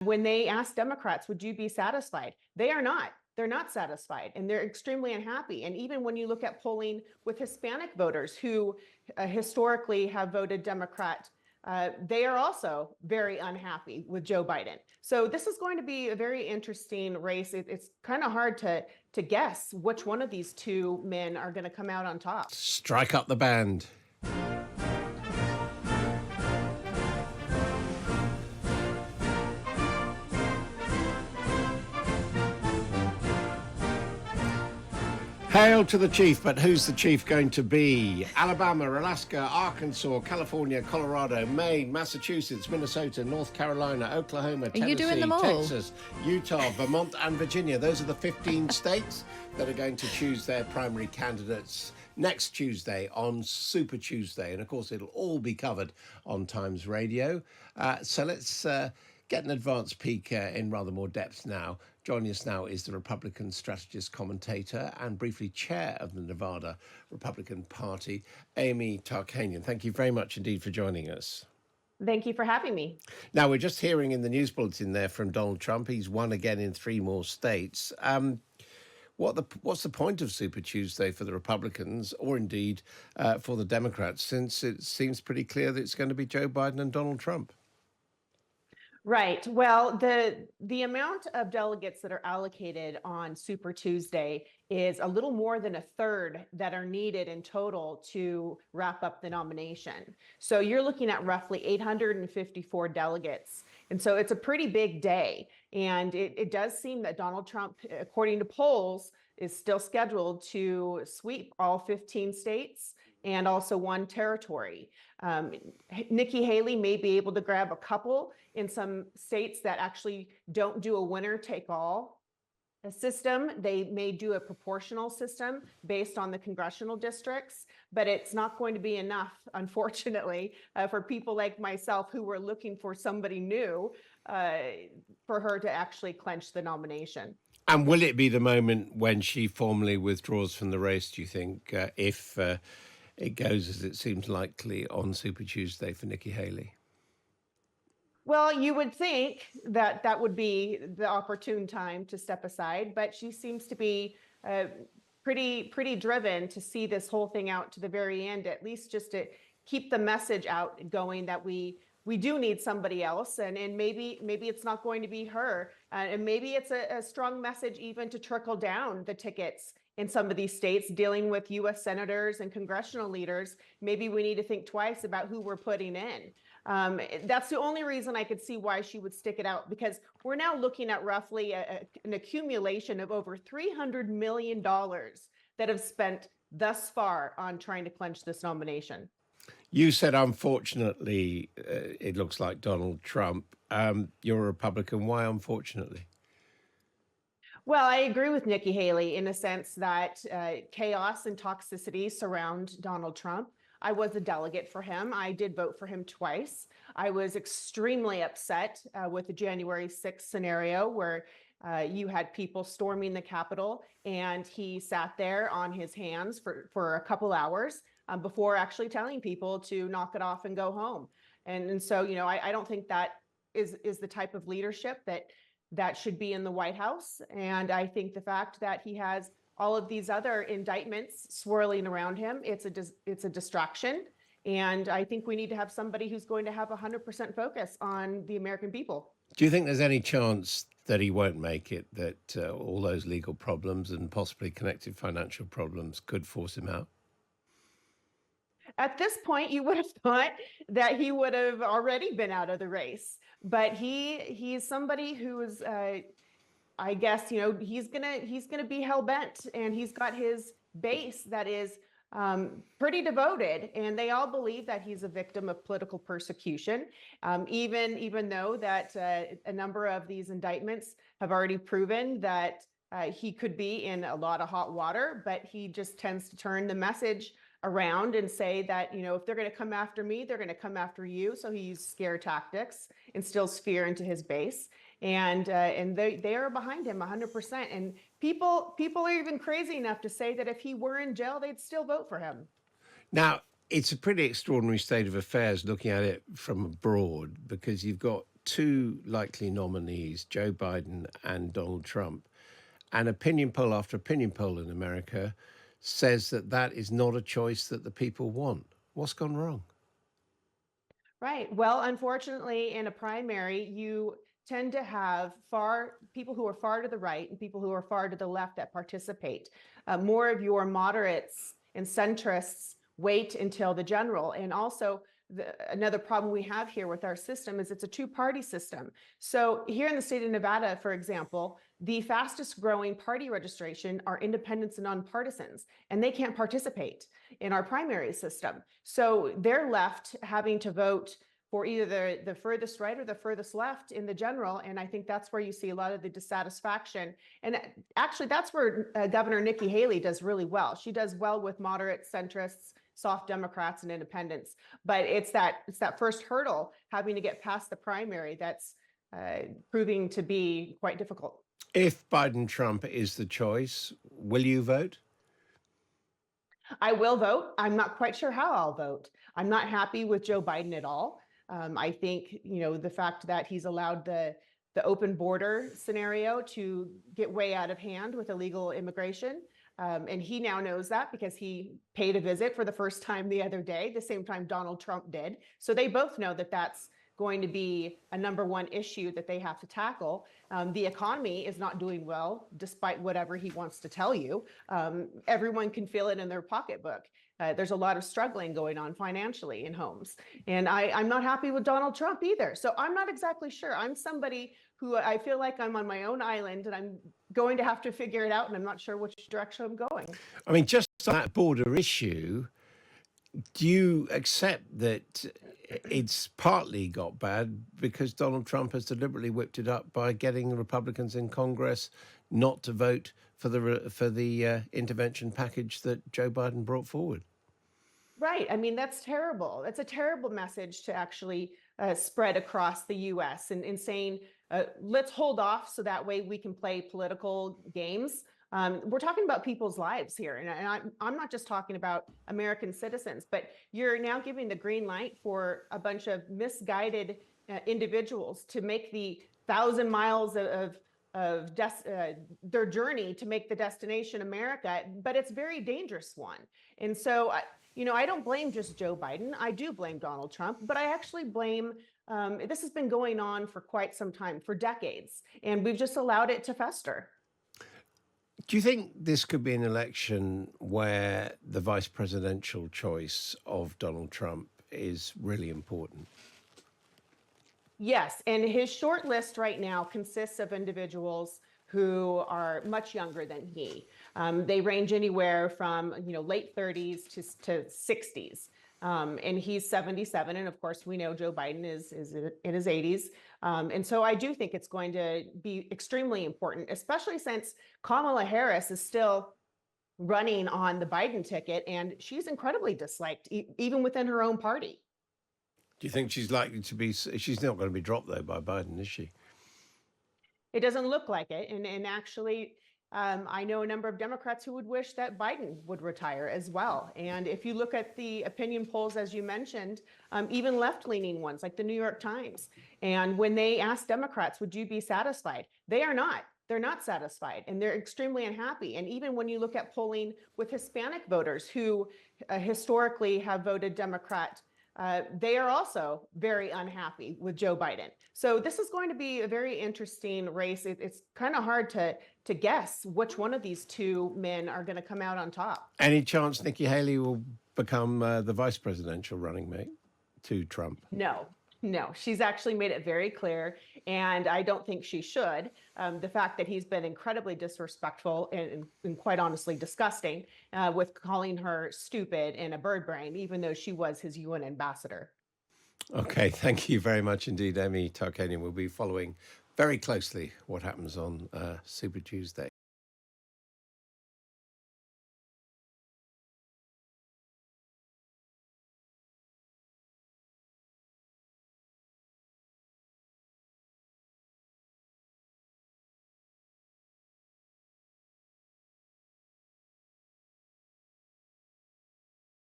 When they ask Democrats, would you be satisfied? They are not. They're not satisfied, and they're extremely unhappy. And even when you look at polling with Hispanic voters who historically have voted Democrat, they are also very unhappy with Joe Biden. So this is going to be a very interesting race. It's kind of hard to guess which one of these two men are going to come out on top. Strike up the band. Hail to the chief, but who's the chief going to be? Alabama, Alaska, Arkansas, California, Colorado, Maine, Massachusetts, Minnesota, North Carolina, Oklahoma, Tennessee, you doing them all? Texas, Utah, Vermont, and Virginia. Those are the 15 states that are going to choose their primary candidates next Tuesday on Super Tuesday. And of course, it'll all be covered on Times Radio. So let's get an advanced peek in rather more depth now. Joining us now is the Republican strategist, commentator, and briefly chair of the Nevada Republican Party, Amy Tarkanian. Thank you very much indeed for joining us. Thank you for having me. Now, we're just hearing in the news bulletin there from Donald Trump. He's won again in 3 more states. What's the point of Super Tuesday for the Republicans, or indeed for the Democrats, since it seems pretty clear that it's going to be Joe Biden and Donald Trump? Right. Well, the amount of delegates that are allocated on Super Tuesday is a little more than a third that are needed in total to wrap up the nomination. So you're looking at roughly 854 delegates. And so it's a pretty big day. And it does seem that Donald Trump, according to polls, is still scheduled to sweep all 15 states and also 1 territory. Nikki Haley may be able to grab a couple in some states that actually don't do a winner take all system. They may do a proportional system based on the congressional districts, but it's not going to be enough, unfortunately, for people like myself who were looking for somebody new for her to actually clinch the nomination. And will it be the moment when she formally withdraws from the race, do you think, if it goes as it seems likely on Super Tuesday for Nikki Haley? Well, you would think that that would be the opportune time to step aside, but she seems to be pretty driven to see this whole thing out to the very end, at least just to keep the message out going that we do need somebody else, and maybe it's not going to be her, and maybe it's a strong message even to trickle down the tickets in some of these states dealing with U.S. senators and congressional leaders. Maybe we need to think twice about who we're putting in. That's the only reason I could see why she would stick it out, because we're now looking at roughly an accumulation of over $300 million that have spent thus far on trying to clinch this nomination. You said, unfortunately, it looks like Donald Trump. You're a Republican. Why, unfortunately? Well, I agree with Nikki Haley in the sense that chaos and toxicity surround Donald Trump. I was a delegate for him. I did vote for him twice. I was extremely upset with the January 6th scenario where you had people storming the Capitol, and he sat there on his hands for a couple hours before actually telling people to knock it off and go home. And so, I don't think that is the type of leadership that should be in the White House. And I think the fact that he has all of these other indictments swirling around him, it's a distraction. And I think we need to have somebody who's going to have 100% focus on the American people. Do you think there's any chance that he won't make it, that all those legal problems and possibly connected financial problems could force him out? At this point, you would have thought that he would have already been out of the race, but he's somebody who is, I guess, he's gonna be hell bent, and he's got his base that is pretty devoted, and they all believe that he's a victim of political persecution, even though that a number of these indictments have already proven that he could be in a lot of hot water, but he just tends to turn the message around and say that, if they're going to come after me, they're going to come after you. So he uses scare tactics, instills fear into his base, and they are behind him 100%. And people are even crazy enough to say that if he were in jail, they'd still vote for him. Now, it's a pretty extraordinary state of affairs looking at it from abroad, because you've got two likely nominees, Joe Biden and Donald Trump, and opinion poll after opinion poll in America says that that is not a choice that the people want. What's gone wrong? Right. Well, unfortunately, in a primary, you tend to have people who are far to the right and people who are far to the left that participate. More of your moderates and centrists wait until the general. And also, another problem we have here with our system is it's a two-party system. So here in the state of Nevada, for example, the fastest growing party registration are independents and nonpartisans, and they can't participate in our primary system. So they're left having to vote for either the furthest right or the furthest left in the general. And I think that's where you see a lot of the dissatisfaction. And actually, that's where Governor Nikki Haley does really well. She does well with moderate centrists, soft Democrats, and independents. But it's that first hurdle, having to get past the primary, that's proving to be quite difficult. If Biden Trump is the choice, will you vote? I will vote. I'm not quite sure how I'll vote. I'm not happy with Joe Biden at all. I think, the fact that he's allowed the open border scenario to get way out of hand with illegal immigration. And he now knows that because he paid a visit for the first time the other day, the same time Donald Trump did. So they both know that that's going to be a number one issue that they have to tackle. The economy is not doing well, despite whatever he wants to tell you. Everyone can feel it in their pocketbook. There's a lot of struggling going on financially in homes. And I'm not happy with Donald Trump either. So I'm not exactly sure. I'm somebody who I feel like I'm on my own island and I'm going to have to figure it out. And I'm not sure which direction I'm going. I mean, just on that border issue, do you accept that it's partly got bad because Donald Trump has deliberately whipped it up by getting Republicans in Congress not to vote for the intervention package that Joe Biden brought forward? Right. I mean, that's terrible. That's a terrible message to actually spread across the US and saying, let's hold off so that way we can play political games. We're talking about people's lives here. And I'm not just talking about American citizens, but you're now giving the green light for a bunch of misguided individuals to make the 1,000 miles of their journey to make the destination America, but it's a very dangerous one. And so, I don't blame just Joe Biden. I do blame Donald Trump, but I actually blame, this has been going on for quite some time, for decades, and we've just allowed it to fester. Do you think this could be an election where the vice presidential choice of Donald Trump is really important? Yes, and his short list right now consists of individuals who are much younger than he. They range anywhere from late 30s to 60s. And he's 77, and of course we know Joe Biden is in his 80s. And so I do think it's going to be extremely important, especially since Kamala Harris is still running on the Biden ticket, and she's incredibly disliked, even within her own party. Do you think she's likely to be? She's not going to be dropped though by Biden, is she? It doesn't look like it. And actually, I know a number of Democrats who would wish that Biden would retire as well. And if you look at the opinion polls, as you mentioned, even left-leaning ones like the New York Times, and when they ask Democrats, would you be satisfied? They are not. They're not satisfied, and they're extremely unhappy. And even when you look at polling with Hispanic voters who historically have voted Democrat, they are also very unhappy with Joe Biden. So this is going to be a very interesting race. It's kind of hard to guess which one of these two men are going to come out on top. Any chance Nikki Haley will become the vice presidential running mate to Trump? No, she's actually made it very clear, and I don't think she should. The fact that he's been incredibly disrespectful and quite honestly disgusting with calling her stupid and a bird brain, even though she was his UN ambassador. Okay, thank you very much indeed, Amy Tarkanian. We'll be following very closely what happens on Super Tuesday.